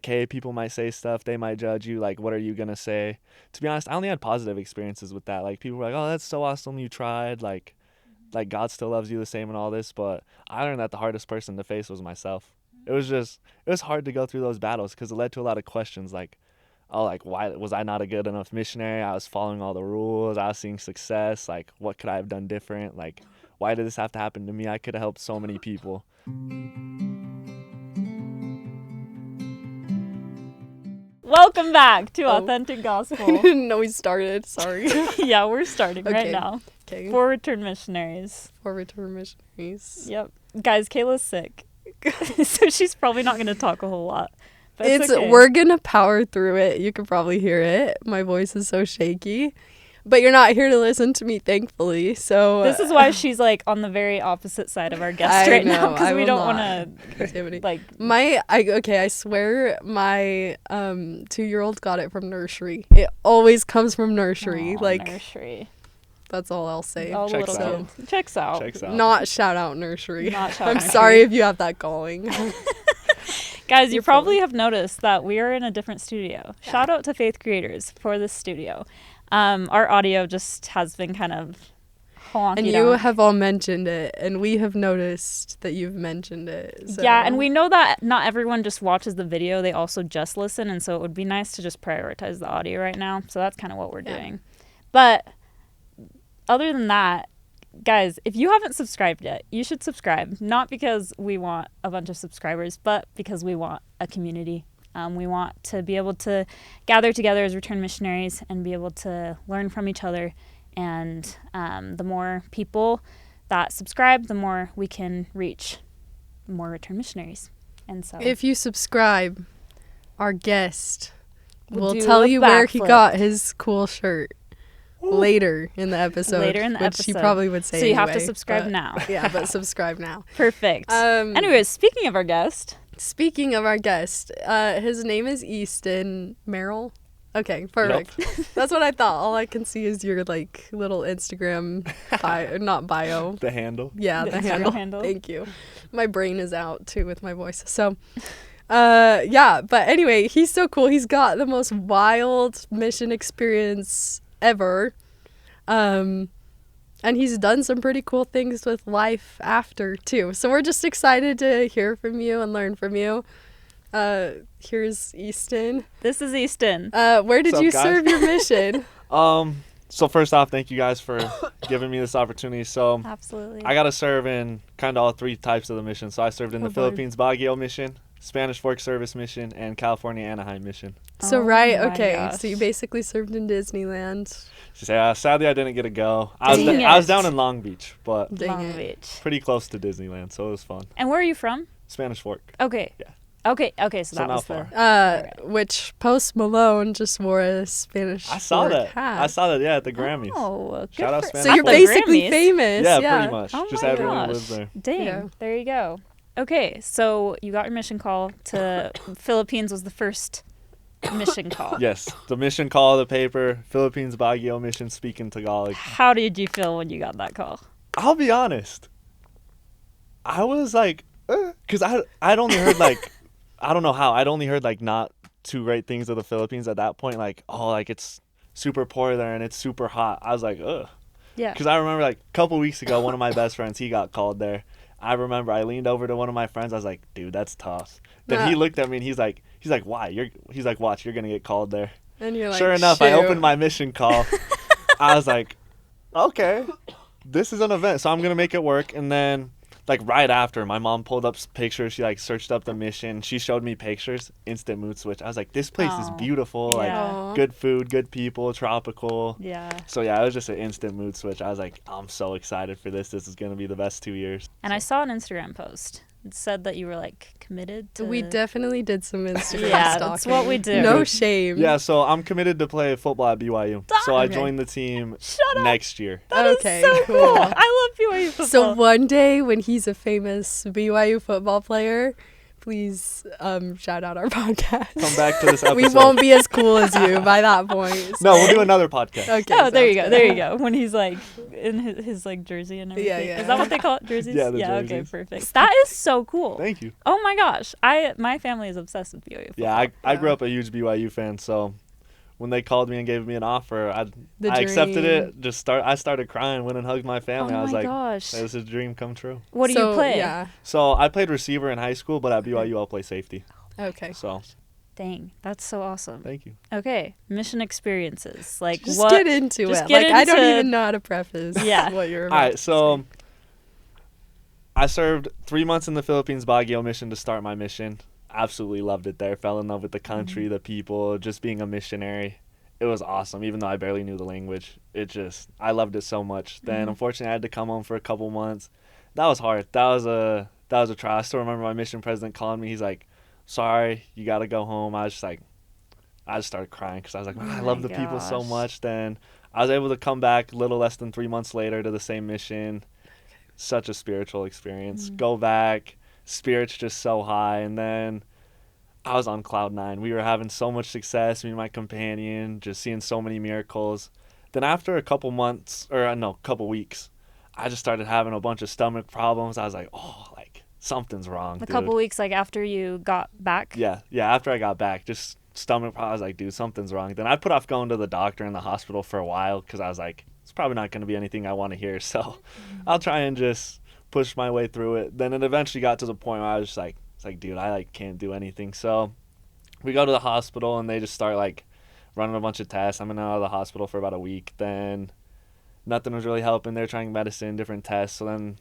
okay, people might say stuff, they might judge you, like, what are you gonna say? To be honest, I only had positive experiences with that. Like, people were like, oh, that's so awesome, you tried, like God still loves you the same and all this. But I learned that the hardest person to face was myself. It was hard to go through those battles because it led to a lot of questions, like, oh, like, why was I not a good enough missionary? I was following all the rules, I was seeing success, like, what could I have done different? Like, why did this have to happen to me? I could have helped so many people. Welcome back to Authentic Gospel. I didn't know we started. Sorry. Yeah, we're starting right Okay. now. Okay. For return missionaries. For return missionaries. Yep. Guys, Kayla's sick. So she's probably not going to talk a whole lot. But it's okay. We're gonna power through it. You can probably hear it. My voice is so shaky. But you're not here to listen to me, thankfully. So This is why she's like on the very opposite side of our guest right now, because we don't want to like. I swear my 2-year-old got it from nursery. It always comes from nursery. Nursery. That's all I'll say. All Checks little out. kids. Checks out. Not shout out nursery. Not shout I'm out sorry nursery. if you have that calling. Guys, you probably have noticed that we are in a different studio. Yeah. Shout out to Faith Creators for this studio. Our audio just has been kind of honky. And you have all mentioned it, and we have noticed that you've mentioned it. So. Yeah, and we know that not everyone just watches the video. They also just listen, and so it would be nice to just prioritize the audio right now. So that's kind of what we're doing. But other than that, guys, if you haven't subscribed yet, you should subscribe. Not because we want a bunch of subscribers, but because we want a community. We want to be able to gather together as return missionaries and be able to learn from each other. And the more people that subscribe, the more we can reach more return missionaries. And so, if you subscribe, our guest will do tell a you where he backflip. got his cool shirt later in the episode. Which he probably would say. So you have to anyway, subscribe but- now. Yeah, but subscribe now. Perfect. Anyways, speaking of our guest. Speaking of our guest, his name is Easton Merrill. Okay, perfect. Yep. That's what I thought. All I can see is your like little Instagram not bio. The handle. Yeah, the Instagram handle. Thank you. My brain is out too with my voice. So, yeah, but anyway, he's so cool. He's got the most wild mission experience ever. And he's done some pretty cool things with life after, too. So we're just excited to hear from you and learn from you. Here's Easton. This is Easton. Where did What's up, you guys? serve your mission? So first off, thank you guys for giving me this opportunity. So Absolutely. I got to serve in kind of all 3 types of the mission. So I served in the boy. Philippines Baguio mission, Spanish Fork Service mission, and California Anaheim mission. So, Oh right, my okay. gosh. So you basically served in Disneyland. So, sadly, I didn't get to go. I Dang was it. down in Long Beach, but Dang Long it. Beach. pretty close to Disneyland, so it was fun. And where are you from? Spanish Fork. Okay. Yeah. Okay, so So that not was the... far. Which Post Malone just wore a Spanish I saw fork that. hat. I saw that, yeah, at the Grammys. Oh, good Shout out for... Spanish So you're Fork. basically Grammys. famous. Yeah, pretty much. Oh Just my everyone who gosh. lives there. Dang, Yeah. there you go. Okay, so you got your mission call to Philippines was the first mission call. Yes, the mission call of the paper, Philippines Baguio mission, speaking Tagalog. How did you feel when you got that call? I'll be honest. I was like, because I'd only heard like, I don't know how, I'd only heard like not too great things of the Philippines at that point. Like, oh, like it's super poor there and it's super hot. I was like, ugh. Yeah. Because I remember like a couple weeks ago, one of my best friends, he got called there. I remember I leaned over to one of my friends. I was like, dude, that's tough. Then he looked at me and he's like, why? He's like, watch, you're going to get called there. And you're like, Sure enough, I shoot. opened my mission call. I was like, okay, this is an event, so I'm going to make it work. And then, like, right after, my mom pulled up pictures. She, like, searched up the mission. She showed me pictures. Instant mood switch. I was like, this place is Oh, beautiful. yeah. Like, good food, good people, tropical. Yeah. So, yeah, it was just an instant mood switch. I was like, I'm so excited for this. This is going to be the best 2 years. And I saw an Instagram post. It said that you were like committed to... We definitely did some Instagram Yeah, stalking. that's what we do. No shame. Yeah, so I'm committed to play football at BYU. So I Okay. joined the team Shut up. next year. That is Okay, so cool. cool. I love BYU football. So one day when he's a famous BYU football player, please shout out our podcast. Come back to this episode. We won't be as cool as you by that point. No, we'll do another podcast. Okay. Oh, there you sounds go. good. There you go. When he's like in his like jersey and everything. Yeah. Is that what they call it? Jerseys? Yeah, the Okay, jerseys. perfect. That is so cool. Thank you. Oh my gosh. My family is obsessed with BYU football. Yeah, I grew up a huge BYU fan, so when they called me and gave me an offer, I accepted dream. it. I started crying, went and hugged my family. Oh I was my like, gosh. this is a dream come true. What do you play? Yeah. So I played receiver in high school, but at BYU I'll play safety. Okay. So Dang, that's so awesome. thank you. Okay, mission experiences. Like Just what? get into just it. get Like I don't into- even know how to preface Yeah. what you're about. All right, to so say. I served 3 months in the Philippines Baguio mission to start my mission. Absolutely loved it there. Fell in love with the country, the people, just being a missionary. It was awesome, even though I barely knew the language. I loved it so much. Then unfortunately I had to come home for a couple months. That was hard. That was a trial. I still remember my mission president calling me. He's like, sorry, you got to go home. I just started crying because I was like, man, I Oh love my the people so gosh. much. Then I was able to come back a little less than 3 months later to the same mission. Such a spiritual experience. Go back, spirits just so high. And then I was on cloud nine. We were having so much success, me and my companion, just seeing so many miracles. Then after a couple weeks, I just started having a bunch of stomach problems. I was like, oh, like something's wrong, A dude. couple weeks like after you got back. Yeah, after I got back, just stomach problems. I was like, dude, something's wrong. Then I put off going to the doctor in the hospital for a while because I was like, it's probably not going to be anything I want to hear. So I'll try and just push my way through it. Then it eventually got to the point where I was just like, it's like, dude, I like can't do anything. So we go to the hospital and they just start like running a bunch of tests. I'm in and out of the hospital for about a week. Then nothing was really helping. They're trying medicine, different tests. So then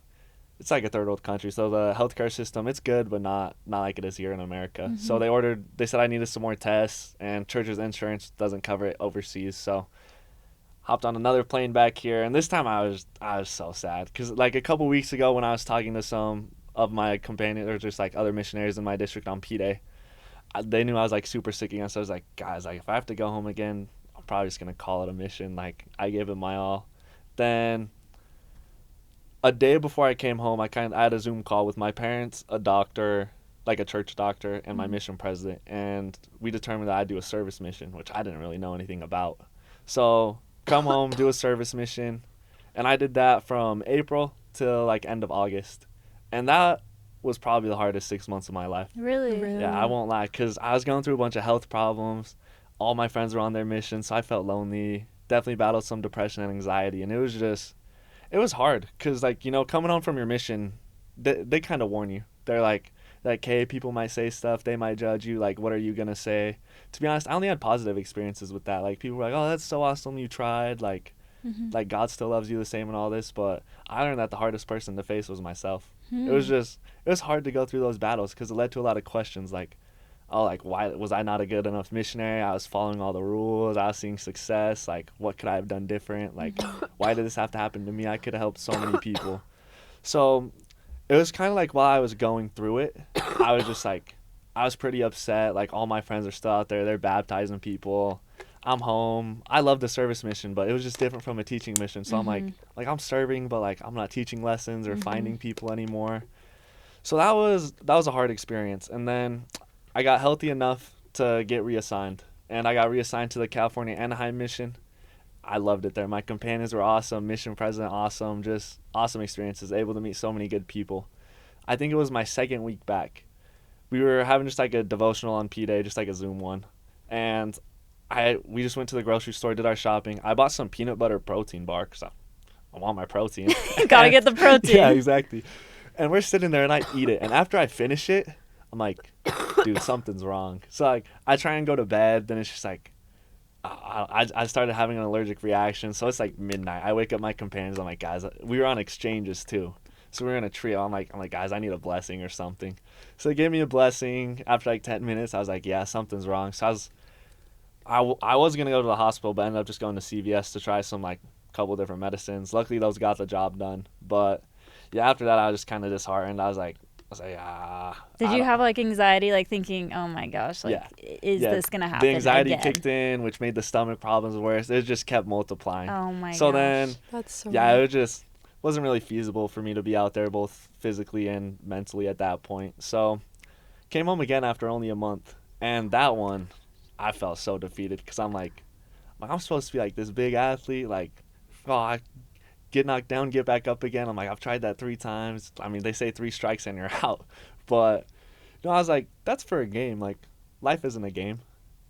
it's like a third world country. So the healthcare system, it's good, but not like it is here in America. So they said I needed some more tests, and church's insurance doesn't cover it overseas. So hopped on another plane back here, and this time I was so sad because like a couple weeks ago when I was talking to some of my companions or just like other missionaries in my district on P-Day, they knew I was like super sick again. So I was like, guys, like if I have to go home again, I'm probably just gonna call it a mission. Like I gave it my all. Then a day before I came home, I had a Zoom call with my parents, a doctor, like a church doctor, and my mission president, and we determined that I'd do a service mission, which I didn't really know anything about. So come home, do a service mission, and I did that from April till like end of August, and that was probably the hardest 6 months of my life. Really? Yeah, I won't lie, because I was going through a bunch of health problems. All my friends were on their mission, so I felt lonely. Definitely battled some depression and anxiety, and it was hard because, like, you know, coming home from your mission, they kind of warn you. They're like, hey, people might say stuff. They might judge you. Like, what are you going to say? To be honest, I only had positive experiences with that. Like, people were like, oh, that's so awesome you tried. Like God still loves you the same and all this. But I learned that the hardest person to face was myself. It was hard to go through those battles because it led to a lot of questions like, oh, like, why was I not a good enough missionary? I was following all the rules. I was seeing success. Like, what could I have done different? Like, why did this have to happen to me? I could have helped so many people. So it was kind of like while I was going through it, I was just like, I was pretty upset. Like, all my friends are still out there. They're baptizing people. I'm home. I love the service mission, but it was just different from a teaching mission. So I'm like I'm serving, but like I'm not teaching lessons or finding people anymore. So that was a hard experience. And then I got healthy enough to get reassigned, and I got reassigned to the California Anaheim mission. I loved it there. My companions were awesome, mission president awesome, just awesome experiences, able to meet so many good people. I think it was my second week back. We were having just like a devotional on P-Day, just like a Zoom one, and we just went to the grocery store, did our shopping. I bought some peanut butter protein bar because I want my protein. Gotta get the protein. Yeah, exactly. And we're sitting there and I eat it, and after I finish it, I'm like, dude, something's wrong. So like I try and go to bed, then it's just like I started having an allergic reaction. So it's like midnight. I wake up my companions. I'm like, guys, we were on exchanges too, so we were in a trio. I'm like, guys, I need a blessing or something. So they gave me a blessing. After like 10 minutes, I was like, yeah, something's wrong. So I was gonna go to the hospital, but ended up just going to CVS to try some like couple different medicines. Luckily, those got the job done. But yeah, after that, I was just kind of disheartened. I was like, Did you have like anxiety, like thinking, oh my gosh, like, is this gonna happen? The anxiety again? kicked in, which made the stomach problems worse. It just kept multiplying. Oh my So gosh. then, That's so it just wasn't really feasible for me to be out there both physically and mentally at that point. So Came home again after only a month. And that one, I felt so defeated because I'm like, I'm supposed to be like this big athlete. Like, oh, I get knocked down, get back up again. I'm like, I've tried that 3 times. I mean, they say 3 strikes and you're out. But, I was like, that's for a game. Like, life isn't a game.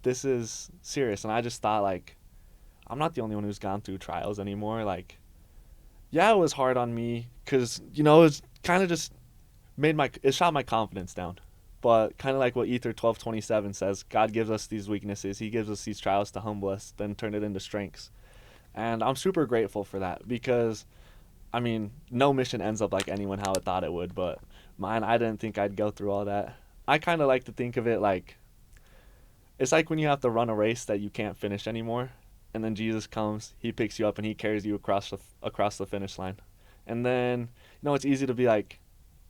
This is serious. And I just thought, like, I'm not the only one who's gone through trials anymore. Like, yeah, it was hard on me because, it's kind of just it shot my confidence down. But kind of like what Ether 12:27 says, God gives us these weaknesses. He gives us these trials to humble us, then turn it into strengths. And I'm super grateful for that because, I mean, no mission ends up like anyone how it thought it would. But mine, I didn't think I'd go through all that. I kind of like to think of it like, it's like when you have to run a race that you can't finish anymore. And then Jesus comes, he picks you up, and he carries you across the finish line. And then, it's easy to be like,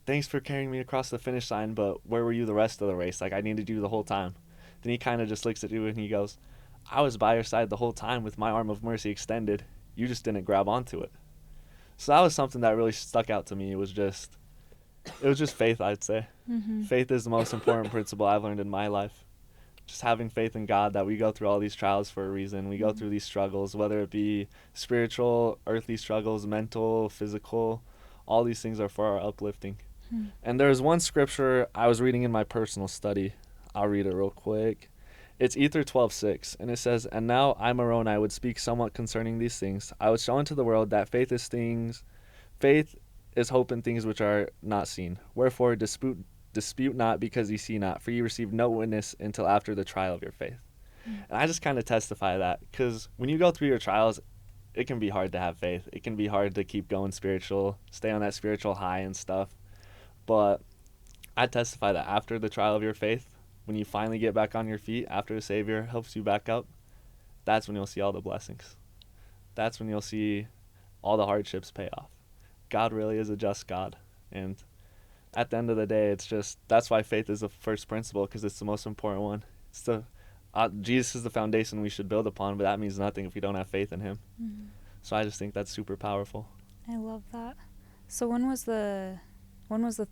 thanks for carrying me across the finish line, but where were you the rest of the race? Like, I needed you the whole time. Then he kind of just looks at you and he goes, I was by your side the whole time with my arm of mercy extended. You just didn't grab onto it. So that was something that really stuck out to me. It was just faith, I'd say. Mm-hmm. Faith is the most important principle I've learned in my life. Just having faith in God that we go through all these trials for a reason. We go through these struggles, whether it be spiritual, earthly struggles, mental, physical. All these things are for our uplifting. Hmm. And there's one scripture I was reading in my personal study. I'll read it real quick. It's Ether 12:6, and it says, And now I, Moroni, would speak somewhat concerning these things. I would show unto the world that faith is hope in things which are not seen. Wherefore dispute not because ye see not, for ye receive no witness until after the trial of your faith. And I just kind of testify that because when you go through your trials, it can be hard to have faith. It can be hard to keep going spiritual, stay on that spiritual high and stuff. But I testify that after the trial of your faith, when you finally get back on your feet, after the Savior helps you back up, that's when you'll see all the blessings. That's when you'll see all the hardships pay off. God really is a just God. And at the end of the day, that's why faith is the first principle, because it's the most important one. Jesus is the foundation we should build upon, but that means nothing if we don't have faith in him. Mm-hmm. So I just think that's super powerful. I love that. So when was the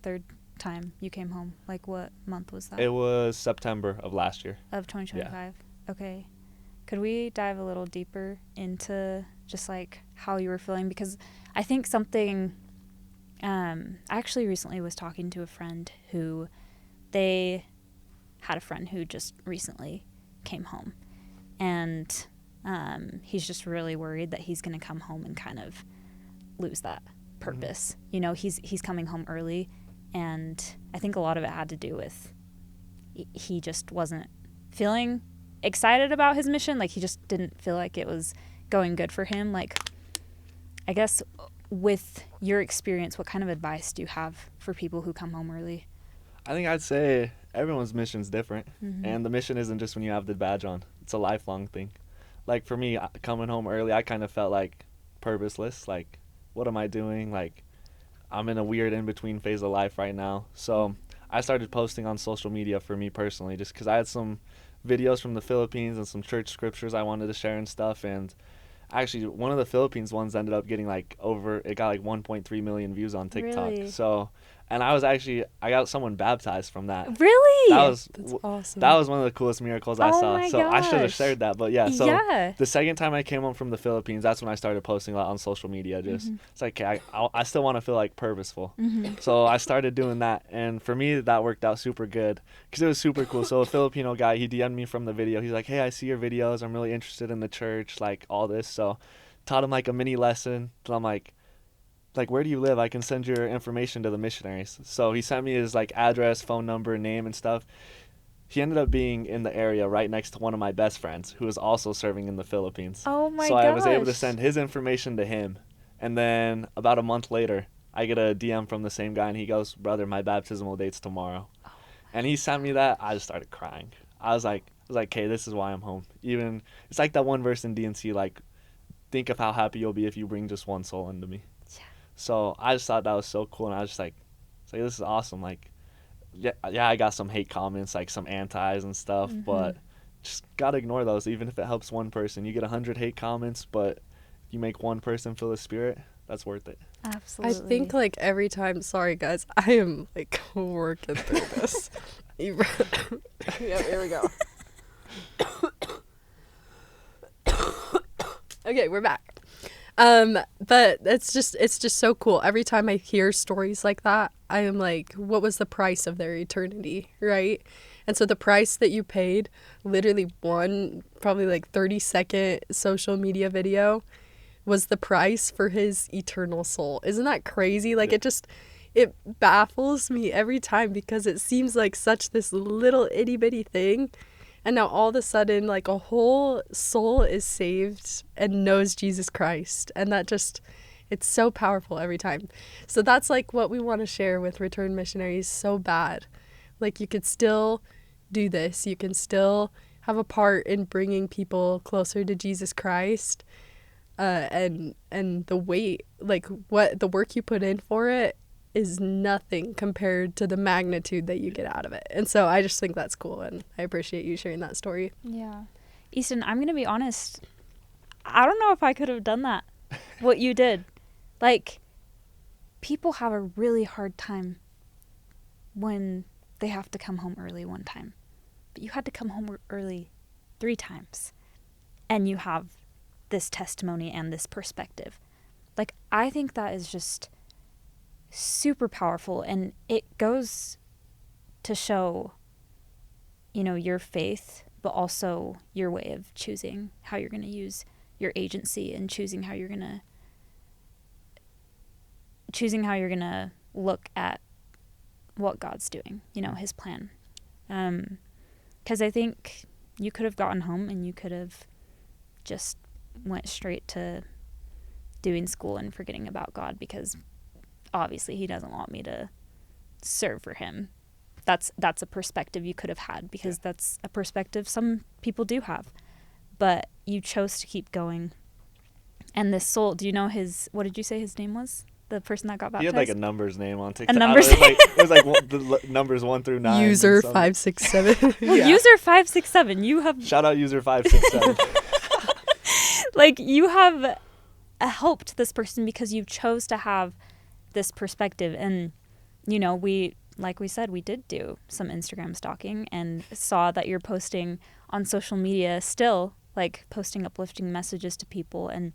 third time you came home? Like, what month was that? It was September of last year. Of 2025? Yeah. Okay. Could we dive a little deeper into just, like, how you were feeling? Because I think something... I actually recently was talking to a friend who they had a friend who just recently came home. And he's just really worried that he's going to come home and kind of lose that purpose. Mm-hmm. He's coming home early, and I think a lot of it had to do with he just wasn't feeling excited about his mission. Like, he just didn't feel like it was going good for him. Like, I guess with your experience, what kind of advice do you have for people who come home early? I think I'd say everyone's mission's different. Mm-hmm. And the mission isn't just when you have the badge on. It's a lifelong thing. Like, for me, coming home early, I kind of felt like purposeless. Like, what am I doing? Like, I'm in a weird in-between phase of life right now. So I started posting on social media for me personally, just because I had some videos from the Philippines and some church scriptures I wanted to share and stuff. And actually, one of the Philippines ones ended up getting it got like 1.3 million views on TikTok. Really? So, and I got someone baptized from that. Really? That's awesome. That was one of the coolest miracles I saw. My So I should have gosh. shared that. But yeah, so Yeah. the second time I came home from the Philippines, that's when I started posting a lot on social media. Just It's like, okay, I still want to feel like purposeful. Mm-hmm. So I started doing that, and for me that worked out super good because it was super cool. So a Filipino guy, he DM'd me from the video. He's like, hey, I see your videos. I'm really interested in the church, like all this. So taught him like a mini lesson. So I'm like, where do you live? I can send your information to the missionaries. So he sent me his like address, phone number, name, and stuff. He ended up being in the area right next to one of my best friends who was also serving in the Philippines. Oh my So gosh. I was able to send his information to him. And then about a month later, I get a DM from the same guy, and he goes, brother, my baptismal date's tomorrow. And he sent me that. I just started crying. I was like, okay, this is why I'm home. Even it's like that one verse in DNC, like, think of how happy you'll be if you bring just one soul into me. Yeah. So I just thought that was so cool, and I was just like, this is awesome. Like, yeah, I got some hate comments, like some antis and stuff, but just gotta ignore those. Even if it helps one person, you get 100 hate comments, but you make one person feel the Spirit, that's worth it. Absolutely. I think like every time, sorry guys, I am like working through this. Yeah, here we go. Okay, we're back. But it's just so cool. Every time I hear stories like that, I am like, what was the price of their eternity, right? And so the price that you paid, literally one probably like 30-second social media video, was the price for his eternal soul. Isn't that crazy? Like, it baffles me every time, because it seems like such this little itty bitty thing. And now all of a sudden, like, a whole soul is saved and knows Jesus Christ. And that just, it's so powerful every time. So that's like what we want to share with Return Missionaries so bad. Like, you could still do this. You can still have a part in bringing people closer to Jesus Christ. And the weight, like, what the work you put in for it is nothing compared to the magnitude that you get out of it. And so I just think that's cool, and I appreciate you sharing that story. Yeah. Easton, I'm going to be honest. I don't know if I could have done that, what you did. Like, people have a really hard time when they have to come home early one time. But you had to come home early 3 times. And you have this testimony and this perspective. Like, I think that is just super powerful, and it goes to show, you know, your faith, but also your way of choosing how you're going to use your agency, and choosing how you're going to look at what God's doing, you know, his plan. Because I think you could have gotten home and you could have just went straight to doing school and forgetting about God, because obviously he doesn't want me to serve for him. That's a perspective you could have had, because that's a perspective some people do have. But you chose to keep going. And this soul, do you know what did you say his name was? The person that got baptized? He had like a numbers name on TikTok. A numbers name? It was like the numbers 1 through 9. User 567. Well, user 567, you have... Shout out user 567. Like, you have helped this person because you chose to have this perspective. And, you know, like we said, we did do some Instagram stalking and saw that you're posting on social media still, like posting uplifting messages to people, and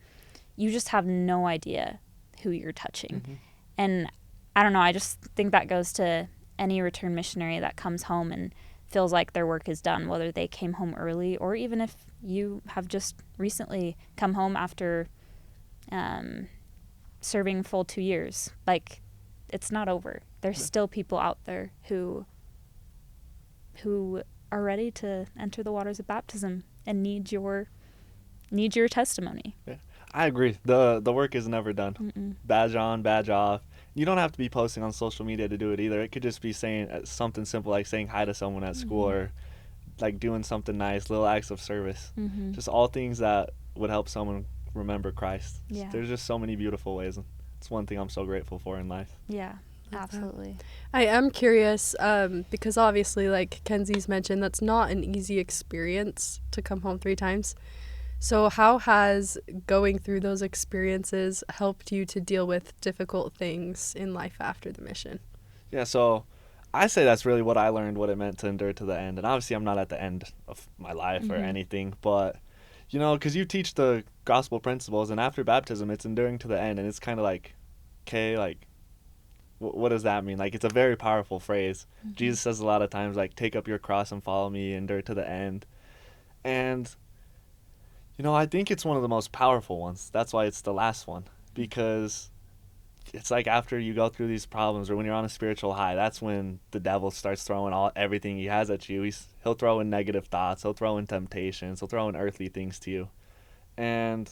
you just have no idea who you're touching. Mm-hmm. And I don't know, I just think that goes to any return missionary that comes home and feels like their work is done, whether they came home early or even if you have just recently come home after serving full 2 years. Like, it's not over. There's still people out there who are ready to enter the waters of baptism and need your testimony. Yeah, I agree. The work is never done. Mm-mm. Badge on, badge off. You don't have to be posting on social media to do it either. It could just be saying something simple like saying hi to someone at school, or like doing something nice, little acts of service. Mm-hmm. Just all things that would help someone remember Christ. Yeah. There's just so many beautiful ways. It's one thing I'm so grateful for in life. Yeah, absolutely. I am curious, because obviously, like Kenzie's mentioned, that's not an easy experience to come home 3 times. So how has going through those experiences helped you to deal with difficult things in life after the mission? Yeah, so I say that's really what I learned, what it meant to endure to the end. And obviously I'm not at the end of my life or anything, but, you know, because you teach the gospel principles, and after baptism it's enduring to the end, and it's kind of like, okay, like, what does that mean? Like, it's a very powerful phrase. Mm-hmm. Jesus says a lot of times, like, take up your cross and follow me, endure to the end. And, you know, I think it's one of the most powerful ones. That's why it's the last one, because it's like after you go through these problems, or when you're on a spiritual high, that's when the devil starts throwing everything he has at you. He'll throw in negative thoughts, he'll throw in temptations, he'll throw in earthly things to you. And,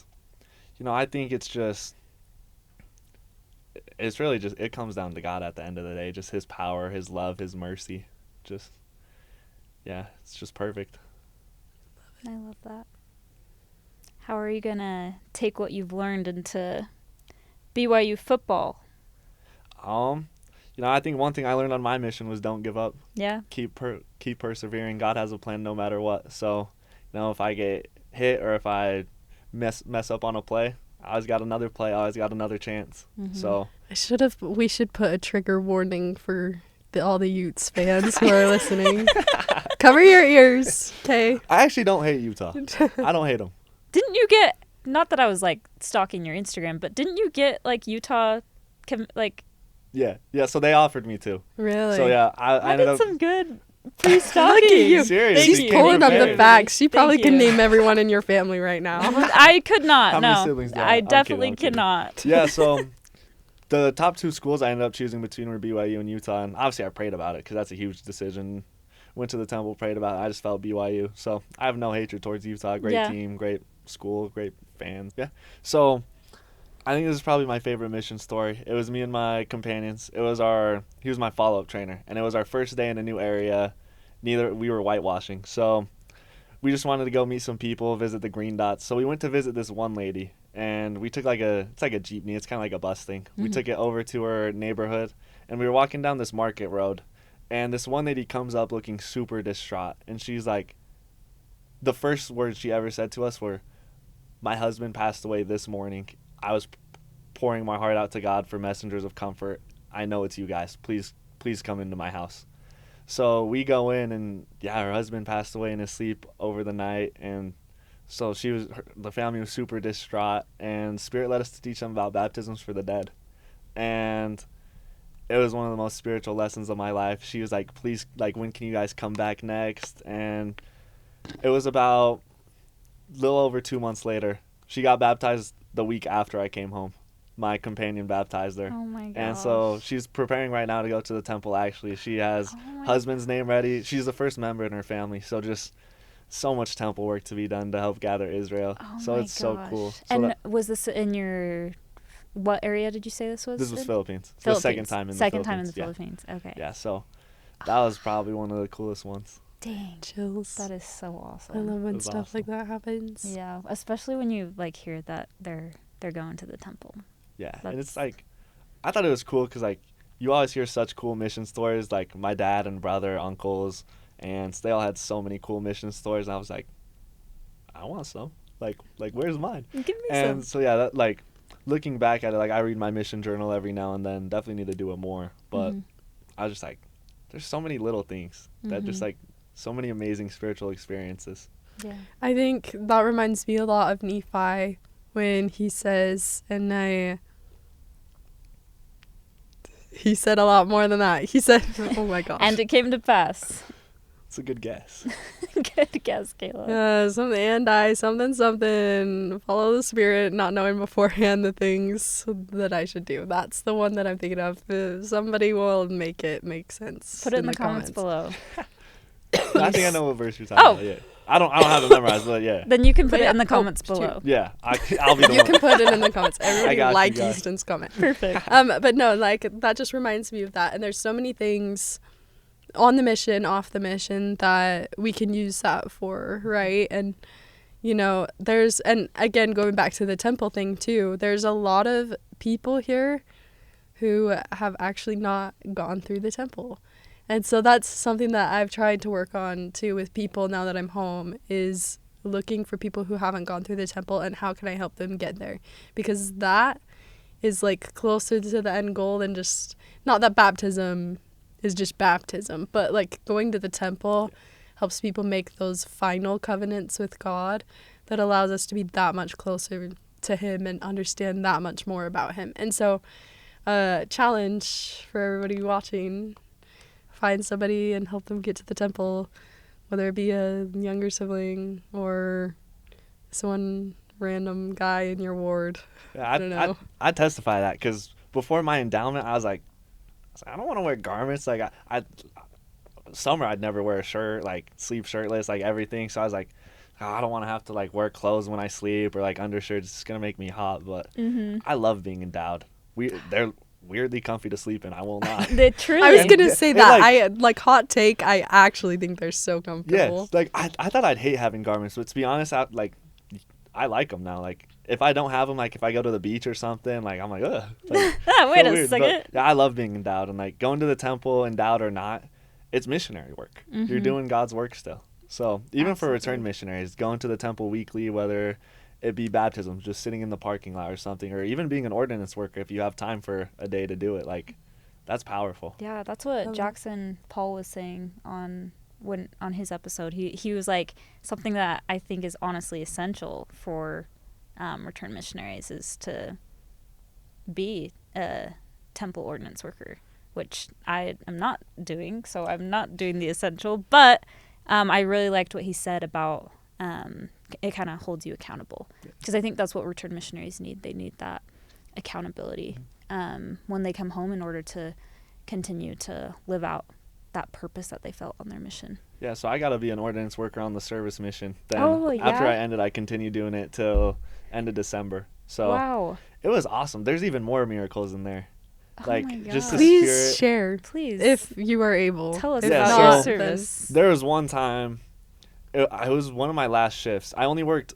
you know, I think it's really just, it comes down to God at the end of the day, just his power, his love, his mercy. Just, yeah, it's just perfect. I love that. How are you going to take what you've learned into BYU football? You know, I think one thing I learned on my mission was don't give up. Yeah. Keep persevering. God has a plan no matter what. So, you know, if I get hit or if I mess up on a play, I always got another play. I always got another chance. Mm-hmm. So we should put a trigger warning for all the Utes fans who are listening. Cover your ears, okay? I actually don't hate Utah. I don't hate them. Didn't you get, not that I was like stalking your Instagram, but didn't you get like Utah, like, Yeah. So they offered me to. Really? So yeah, I I ended did up. some good pre-stalking. Look at you. Serious. She's Thank you. pulling up the Prepared. facts. She probably Thank can you. name everyone in your family right now. I could not. How many No, siblings do you have? I I'm kidding, definitely I'm kidding. cannot. Yeah. So the top 2 schools I ended up choosing between were BYU and Utah, and obviously I prayed about it because that's a huge decision. Went to the temple, prayed about it. I just felt BYU, so I have no hatred towards Utah. Great Yeah. team, great school, great fans. Yeah. So I think this is probably my favorite mission story. It was me and my companions. He was my follow-up trainer, and it was our first day in a new area. We were whitewashing, so we just wanted to go meet some people, visit the green dots. So we went to visit this one lady, and we took it's like a jeepney. It's kind of like a bus thing. We took it over to her neighborhood, and we were walking down this market road, and this one lady comes up looking super distraught, and she's like, the first words she ever said to us were, "My husband passed away this morning. I was pouring my heart out to God for messengers of comfort. I know it's you guys. Please come into my house." So we go in, and yeah, her husband passed away in his sleep over the night, and so the family was super distraught, and Spirit led us to teach them about baptisms for the dead, and it was one of the most spiritual lessons of my life. She was like, "Please, like, when can you guys come back next?" And it was about a little over 2 months later. She got baptized the week after I came home. My companion baptized her. Oh my gosh. And so she's preparing right now to go to the temple, actually. She has Oh my husband's name ready. She's the first member in her family. So just so much temple work to be done to help gather Israel. Oh so my it's so gosh. cool. So And was this in your, what area did you say this was? this was in? Philippines. The second time in the Second Philippines. time in the Yeah. Philippines. Okay. Yeah, so that was probably one of the coolest ones. Dang. Chills. That is so I awesome. love when was stuff like awesome. that happens. Yeah, especially when you like hear that they're going to the temple. Yeah, and That's- it's like, I thought it was cool because, like, you always hear such cool mission stories. Like, my dad and brother, uncles, aunts, they all had so many cool mission stories. And I was like, I want some. Like where's mine? Give me And so, yeah, that, like, looking back at it, like, I read my mission journal every now and then. Definitely need to do it more. But Mhm. I was just like, there's so many little things that just, Mhm. like, so many amazing spiritual experiences. Yeah. I think that reminds me a lot of Nephi when he says, he said a lot more than that. He said, oh my gosh. And it came to pass. It's a good guess. Good guess, Kayla. something, follow the Spirit, not knowing beforehand the things that I should do. That's the one that I'm thinking of. Somebody will make it make sense. Put it in the comments below. I think I know what verse you're talking Oh. about. Yeah. I don't have it memorized, but yeah. Then you can put But it yeah, in the oh, comments shoot. below. Yeah, I'll be the You one. can put it in the comments. I Everybody got you, like guys. Easton's comment. Perfect. But no, like that just reminds me of that. And there's so many things on the mission, off the mission that we can use that for, right? And you know, and again, going back to the temple thing too, there's a lot of people here who have actually not gone through the temple. And so that's something that I've tried to work on too with people now that I'm home, is looking for people who haven't gone through the temple and how can I help them get there? Because that is like closer to the end goal than just, not that baptism is just baptism, but like going to the temple helps people make those final covenants with God that allows us to be that much closer to Him and understand that much more about Him. And so challenge for everybody watching, find somebody and help them get to the temple, whether it be a younger sibling or someone random guy in your ward. Yeah, I don't know. I testify that because before my endowment, I was like, I don't want to wear garments. Like I summer I'd never wear a shirt, like sleep shirtless, like everything. So I was like, I don't want to have to like wear clothes when I sleep or like undershirts. It's gonna make me hot. But I love being endowed. They're weirdly comfy to sleep in. I will not. They truly. I was gonna say it, that. like- I hot take. I actually think they're so comfortable. Yes, like I thought I'd hate having garments, but to be honest, I like them now. Like if I don't have them, like if I go to the beach or something, like I'm like, ugh. Like, Wait feel a weird. second. But, yeah, I love being endowed, and like going to the temple, endowed or not, it's missionary work. You're doing God's work still. So even for return missionaries, going to the temple weekly, whether it be baptism, just sitting in the parking lot or something, or even being an ordinance worker if you have time for a day to do it, like That's powerful. Yeah, that's what Oh. Jackson Paul was saying on his episode. He was like, something that I think is honestly essential for return missionaries is to be a temple ordinance worker, which I am not doing, so I'm not doing the essential, but I really liked what he said about it kind of holds you accountable, because I think that's what return missionaries need. They need that accountability when they come home, in order to continue to live out that purpose that they felt on their mission. Yeah, so I got to be an ordinance worker on the service mission. Then after yeah? I ended, I continued doing it till end of December. So Wow. it was awesome. There's even more miracles in there. Oh Like, my just the gosh. Please spirit. share Please. if you are able. Tell us If Yeah, about so- your then- service. There was one time, it was one of my last shifts. I worked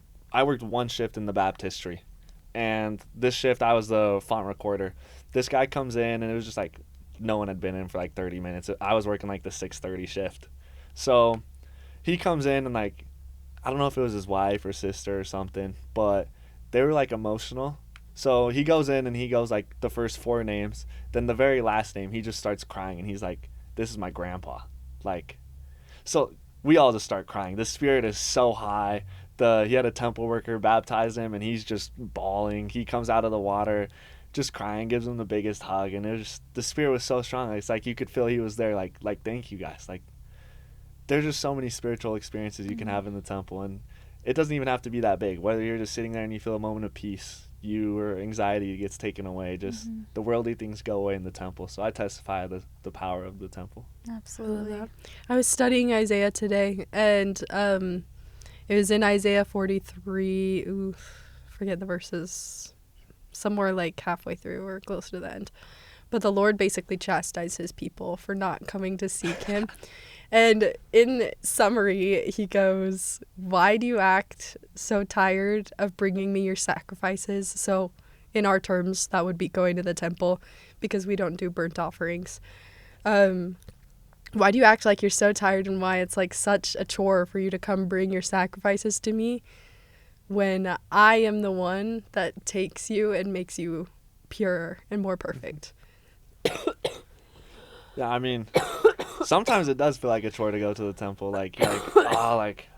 one shift in the baptistry, and this shift I was the font recorder. This guy comes in, and it was just like no one had been in for like 30 minutes. I was working like the 6:30 shift, so he comes in, and like, I don't know if it was his wife or sister or something, but they were like emotional. So he goes in and he goes like the first 4 names, then the very last name he just starts crying, and he's like, "This is my grandpa." Like, so we all just start crying. The spirit is so high. He had a temple worker baptize him, and he's just bawling. He comes out of the water just crying, gives him the biggest hug, and the spirit was so strong. It's like you could feel he was there, like thank you guys. Like, there's just so many spiritual experiences you can have in the temple, and it doesn't even have to be that big. Whether you're just sitting there and you feel a moment of peace, your anxiety gets taken away, just the worldly things go away in the temple. So I testify the power of the temple. Absolutely. I was studying Isaiah today, and it was in Isaiah 43. Ooh, forget the verses. Somewhere like halfway through or close to the end. But the Lord basically chastised his people for not coming to seek him. And in summary, he goes, "Why do you act so tired of bringing me your sacrifices?" So in our terms, that would be going to the temple, because we don't do burnt offerings. Why do you act like you're so tired, and why it's like such a chore for you to come bring your sacrifices to me, when I am the one that takes you and makes you purer and more perfect? Yeah, I mean, sometimes it does feel like a chore to go to the temple. Like, you're like, oh, like,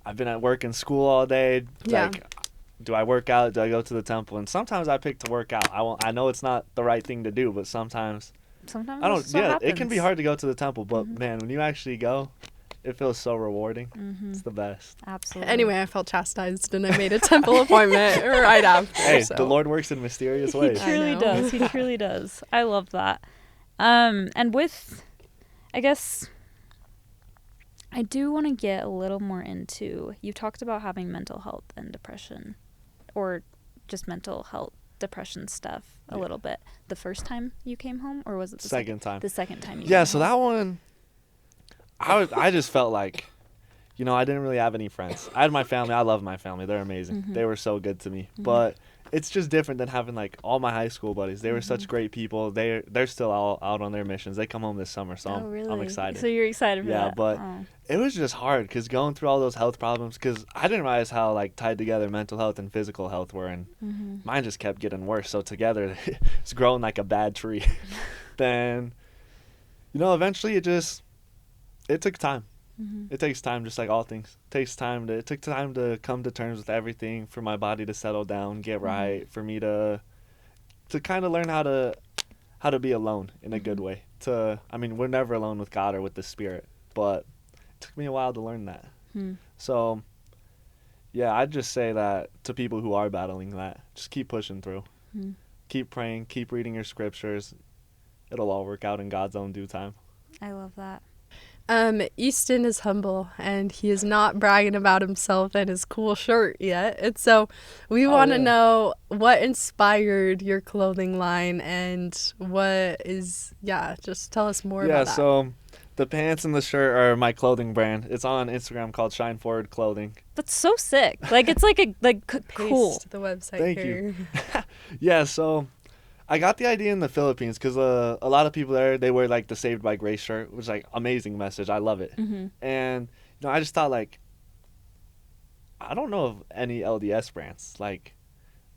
I've been at work and school all day. Yeah. Like, do I work out? Do I go to the temple? And sometimes I pick to work out. I know it's not the right thing to do, but sometimes Sometimes I don't. that's what Yeah, happens. it can be hard to go to the temple, but man, when you actually go, it feels so rewarding. It's the best. Absolutely. Anyway, I felt chastised, and I made a temple appointment right after. Hey, so. the Lord works in mysterious He ways. truly know. does. He truly does. I love that. And with, I guess, I do want to get a little more into, you talked about having mental health and depression, or just mental health, depression stuff a little bit. The first time you came home, or was it the Second time. The second time you Yeah, came so home? that one, I just felt like, I didn't really have any friends. I had my family. I love my family. They're amazing. They were so good to me. But it's just different than having like all my high school buddies. They were such great people. They're still all out on their missions. They come home this summer, so Oh, really? I'm excited. So you're excited for Yeah, that? but Oh. it was just hard because going through all those health problems, because I didn't realize how like tied together mental health and physical health were, and mine just kept getting worse. So together, it's growing like a bad tree. Then, eventually it took time. It takes time, just like all things. It took time to come to terms with everything, for my body to settle down, get right, for me to kind of learn how to be alone in a good way. We're never alone with God or with the Spirit, but it took me a while to learn that. So, yeah, I'd just say that to people who are battling that, just keep pushing through. Keep praying, keep reading your scriptures. It'll all work out in God's own due time. I love that. Easton is humble, and he is not bragging about himself and his cool shirt yet. And so we want to know what inspired your clothing line, and what is, just tell us more about that. So the pants and the shirt are my clothing brand. It's on Instagram called Shine Forward Clothing. That's so sick. Like, it's like cool. Paste the website Thank here. you. Yeah, so I got the idea in the Philippines because a lot of people there, they wear like the Saved by Grace shirt, which is like amazing message. I love it. And I just thought, like, I don't know of any LDS brands. Like,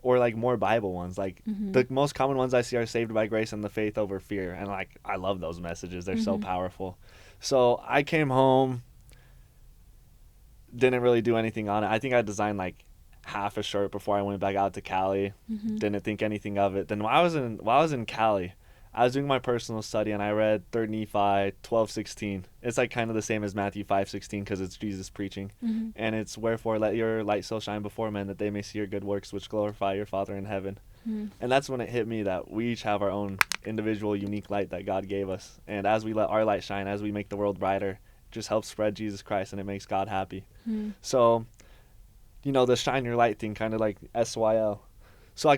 or like more Bible ones. Like Mm-hmm. the most common ones I see are saved by grace and the faith over fear. And like I love those messages. They're so Mhm. powerful. So I came home, didn't really do anything on it. I think I designed like half a shirt before I went back out to Cali. Mm-hmm. Didn't think anything of it. Then while I was in Cali, I was doing my personal study and I read 3 Nephi 12:16. It's like kind of the same as Matthew 5:16 because it's Jesus preaching. Mm-hmm. And it's wherefore let your light so shine before men that they may see your good works which glorify your Father in heaven. Mm-hmm. And that's when it hit me that we each have our own individual unique light that God gave us. And as we let our light shine, as we make the world brighter, it just helps spread Jesus Christ and it makes God happy. Mm-hmm. So, you know, the shine your light thing, kind of like SYL. So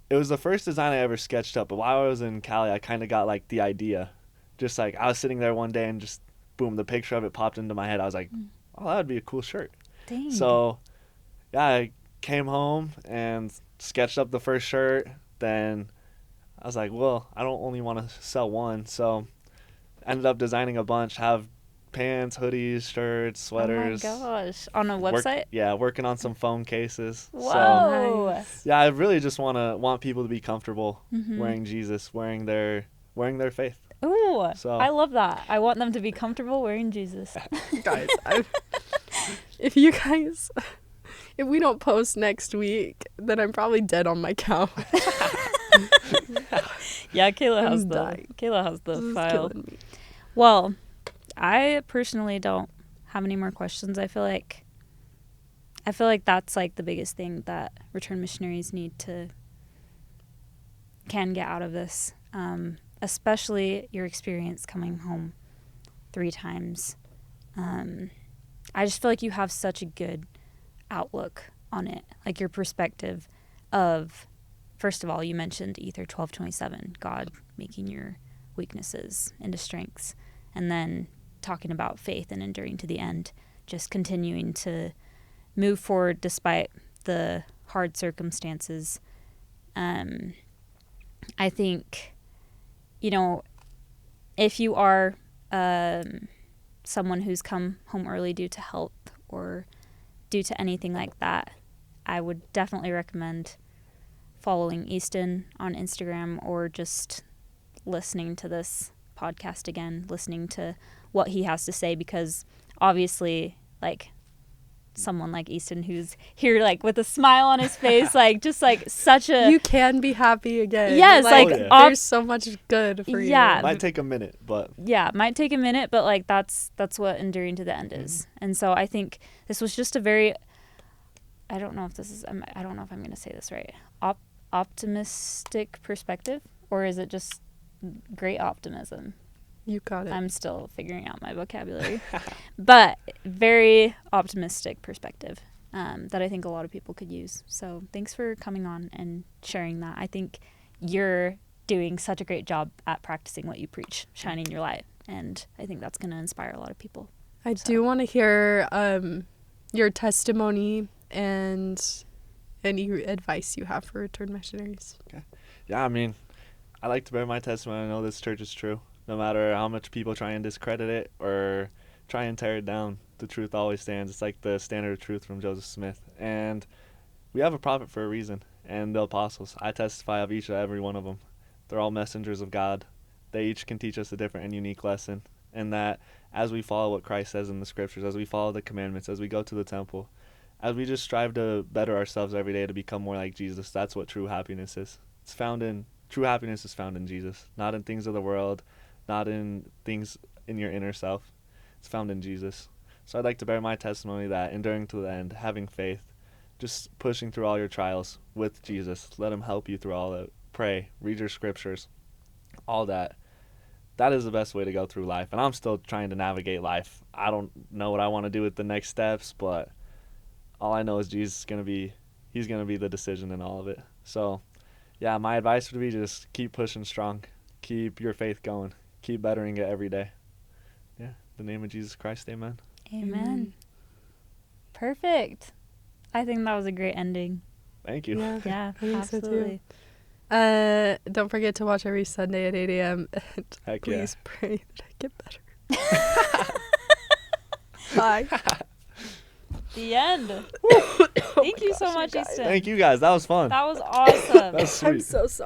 it was the first design I ever sketched up, but while I was in Cali, I kind of got like the idea. Just like I was sitting there one day and just boom, the picture of it popped into my head. I was like, oh, that would be a cool shirt. Dang. So, yeah, I came home and sketched up the first shirt. Then I was like, well, I don't only want to sell one. So, ended up designing a bunch, have pants, hoodies, shirts, sweaters. Oh my gosh. On a website? Working on some phone cases. Whoa. So, Nice. yeah, I really just want people to be comfortable Mhm. wearing Jesus, wearing their faith. Ooh. So- I love that. I want them to be comfortable wearing Jesus. Guys, if we don't post next week, then I'm probably dead on my couch. Yeah, Kayla I'm has dying. the This is file. killing me. Well, I personally don't have any more questions. I feel like that's like the biggest thing that return missionaries can get out of this, especially your experience coming home 3 times. I just feel like you have such a good outlook on it, like your perspective of, first of all, you mentioned Ether 12:27, God making your weaknesses into strengths, and then talking about faith and enduring to the end, just continuing to move forward despite the hard circumstances. I think, if you are someone who's come home early due to health or due to anything like that, I would definitely recommend following Easton on Instagram or just listening to this podcast again, listening to what he has to say, because obviously, like, someone like Easton who's here, like, with a smile on his face, like, just, like, such a... You can be happy again. Yes, like, Oh, yeah. there's so much good for you. Yeah. Might take a minute, but Yeah, it might take a minute, but, like, that's what enduring to the end is. And so I think this was just a very... I don't know if I'm going to say this right. Optimistic perspective, or is it just great optimism? You got it. I'm still figuring out my vocabulary. But very optimistic perspective that I think a lot of people could use. So thanks for coming on and sharing that. I think you're doing such a great job at practicing what you preach, shining your light. And I think that's going to inspire a lot of people. I do want to hear your testimony and any advice you have for return missionaries. yeah, I mean, I like to bear my testimony. I know this church is true. No matter how much people try and discredit it or try and tear it down, the truth always stands. It's like the standard of truth from Joseph Smith. And we have a prophet for a reason, and the apostles. I testify of each and every one of them. They're all messengers of God. They each can teach us a different and unique lesson. And that as we follow what Christ says in the scriptures, as we follow the commandments, as we go to the temple, as we just strive to better ourselves every day to become more like Jesus, that's what true happiness is. True happiness is found in Jesus, not in things of the world, not in things in your inner self. It's found in Jesus. So I'd like to bear my testimony that enduring to the end, having faith, just pushing through all your trials with Jesus. Let him help you through all that. Pray, read your scriptures, all that. That is the best way to go through life. And I'm still trying to navigate life. I don't know what I want to do with the next steps, but all I know is Jesus is going to be the decision in all of it. So, yeah, my advice would be just keep pushing strong. Keep your faith going. Keep bettering it every day. Yeah, in the name of Jesus Christ, amen. Amen. Perfect. I think that was a great ending. Thank you. Yeah, Yeah, I think so too. absolutely. Don't forget to watch every Sunday at 8 a.m. And Heck please pray that I get better. Bye. The end. Thank you so much, guys. Easton. Thank you guys. That was fun. That was awesome. That's I'm sweet. so sorry.